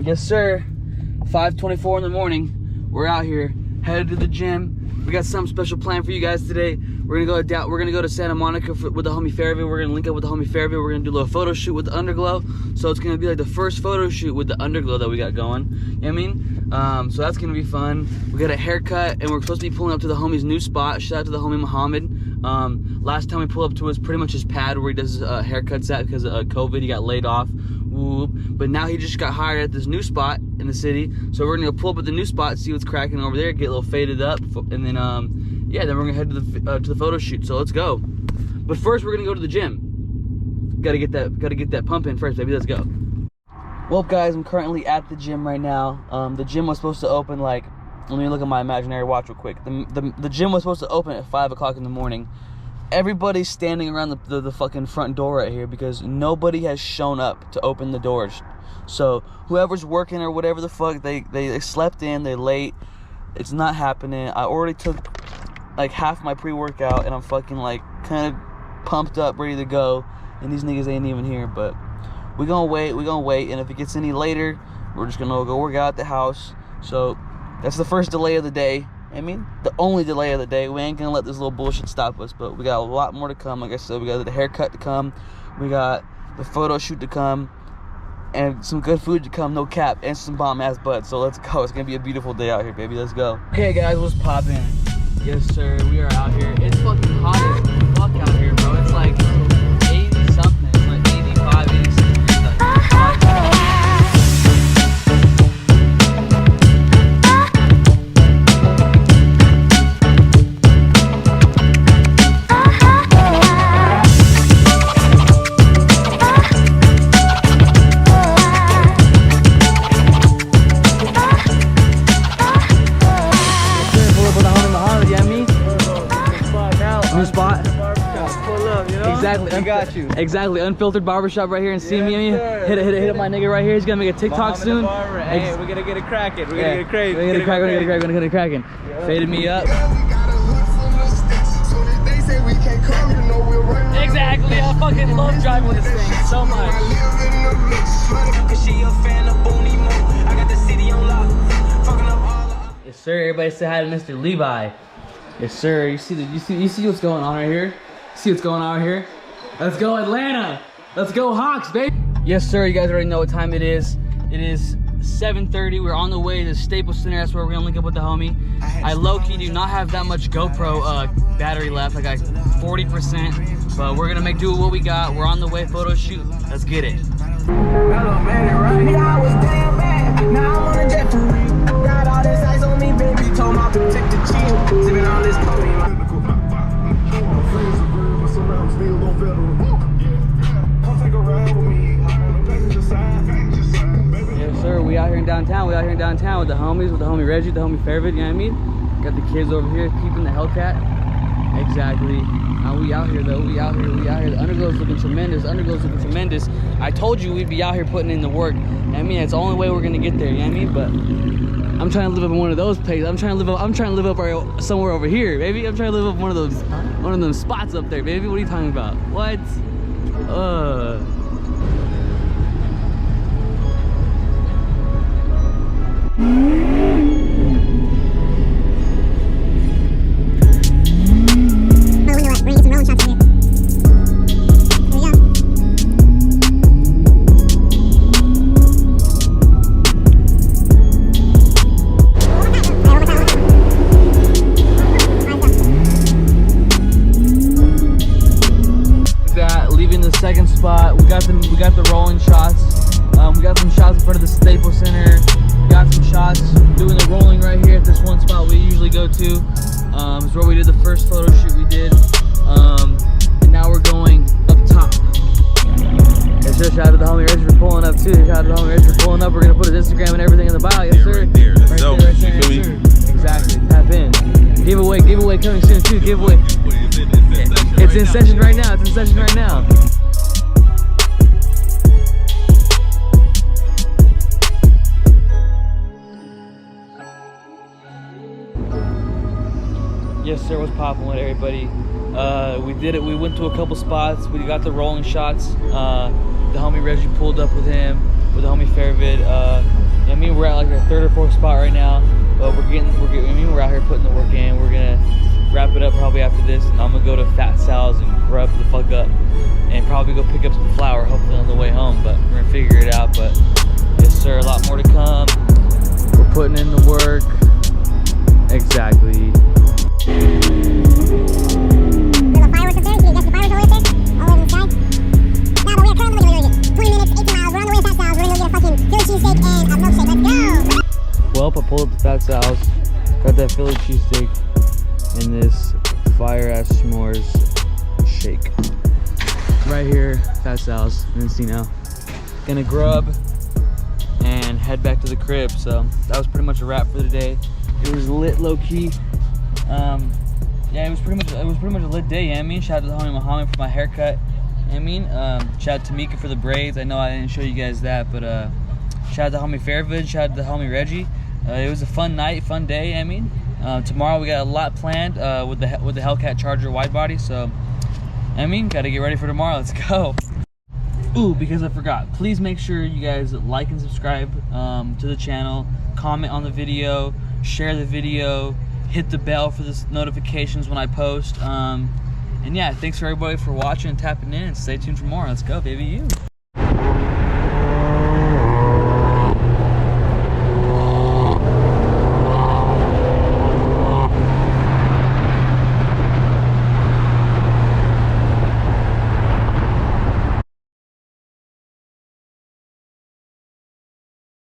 Yes, sir. 5:24 in the morning. We're out here, headed to the gym. We got something special planned for you guys today. We're gonna go to Santa Monica with the homie Fairview. We're gonna link up with the homie Fairview. We're gonna do a little photo shoot with the Underglow. So it's gonna be like the first photo shoot with the Underglow that we got going. You know what I mean? So that's gonna be fun. We got a haircut, and we're supposed to be pulling up to the homie's new spot. Shout out to the homie Muhammad. Last time we pulled up to was pretty much his pad where he does his haircuts at because of COVID. He got laid off. But now he just got hired at this new spot in the city, so we're gonna pull up at the new spot, see what's cracking over there, get a little faded up, and then yeah, then we're gonna head to the photo shoot. So let's go. But first, we're gonna go to the gym. Gotta get that pump in first, baby. Let's go. Well, guys, I'm currently at the gym right now. The gym was supposed to open like, let me look at my imaginary watch real quick. The gym was supposed to open at 5 o'clock in the morning. Everybody's standing around the fucking front door right here because nobody has shown up to open the doors. So whoever's working or whatever the fuck, they slept in, they're late. It's not happening. I already took like half my pre-workout and I'm fucking like kind of pumped up, ready to go. And these niggas ain't even here, but we're gonna wait. And if it gets any later, we're just gonna go work out at the house. So that's the first delay of the day. I mean, the only delay of the day. We ain't gonna let this little bullshit stop us, but we got a lot more to come. Like I said, we got the haircut to come, we got the photo shoot to come, and some good food to come, no cap, and some bomb ass butts. So let's go. It's gonna be a beautiful day out here, baby. Let's go. Okay, guys, what's poppin'? Yes, sir. We are out here. It's fucking hot as fuck out here, bro. It's like 80 something. It's like 85, 86 degrees out here. Exactly. I got you. Exactly. Unfiltered barbershop right here in CME. Yes, hit up my nigga right here. He's gonna make a TikTok soon. Hey, we're gonna get it cracking. We're gonna get it crazy. We're gonna get it cracking. Faded me up. Exactly. I fucking love driving with this thing so much. Yes, sir. Everybody say hi to Mr. Levi. Yes, sir. You see what's going on right here? See what's going on here? Let's go Atlanta. Let's go Hawks, baby. Yes, sir. You guys already know what time it is. It is 7:30. We're on the way to Staples Center. That's where we're gonna link up with the homie. I low-key do not have that much GoPro battery left. I got 40%, but we're gonna make do with what we got. We're on the way. Photo shoot. Let's get it. Yes, sir. We out here in downtown. We out here in downtown with the homies, with the homie Reggie, the homie Fairvid. You know what I mean? Got the kids over here keeping the Hellcat. Exactly. We out here though. We out here. The Underglow's looking tremendous. I told you we'd be out here putting in the work. You know what I mean? It's the only way we're gonna get there. You know what I mean? But I'm trying to live up in one of those places. I'm trying to live up somewhere over here, baby. I'm trying to live up one of them spots up there, baby. What are you talking about? What? Second spot, we got the rolling shots. We got some shots in front of the Staples Center. We got some shots doing the rolling right here at this one spot we usually go to. It's where we did the first photo shoot we did. And now we're going up top. Yes, sir. Shout out to the homie Reggie for pulling up too. Shout out to the homie Reggie for pulling up. We're gonna put his Instagram and everything in the bio. Yes, sir. Right there. That's dope. Right there, yes, sir. Exactly. Tap in. Giveaway coming soon too. Giveaway. It's in session right now. It's in session right now. Yes, sir. What's poppin' with everybody? We did it. We went to a couple spots. We got the rolling shots. The homie Reggie pulled up with him, with the homie Fairvid. I mean, we're at like our third or fourth spot right now, but we're out here putting the work in. We're gonna wrap it up probably after this, and I'm gonna go to Fat Sal's and grub the fuck up, and probably go pick up some flour, hopefully on the way home. But we're gonna figure it out. But yes, sir, a lot more to come. We're putting in the work. Exactly. Well, I pulled up the Fat Sal's, got that Philly cheesesteak and this fire ass s'mores shake. Right here, Fat Sal's in Encino. Gonna grub and head back to the crib. So that was pretty much a wrap for the day. It was lit, low key. Yeah, it was pretty much a lit day. You know what I mean? Shout out to the homie Muhammad for my haircut. You know what I mean? Shout out to Mika for the braids. I know I didn't show you guys that, but shout out to homie Fairvid. Shout out to the homie Reggie. It was a fun night, fun day. You know what I mean? Tomorrow we got a lot planned with the Hellcat Charger wide body. So, you know what I mean, gotta get ready for tomorrow. Let's go. Ooh, because I forgot. Please make sure you guys like and subscribe to the channel. Comment on the video. Share the video. Hit the bell for the notifications when I post. And yeah, thanks for everybody for watching and tapping in. Stay tuned for more. Let's go, baby.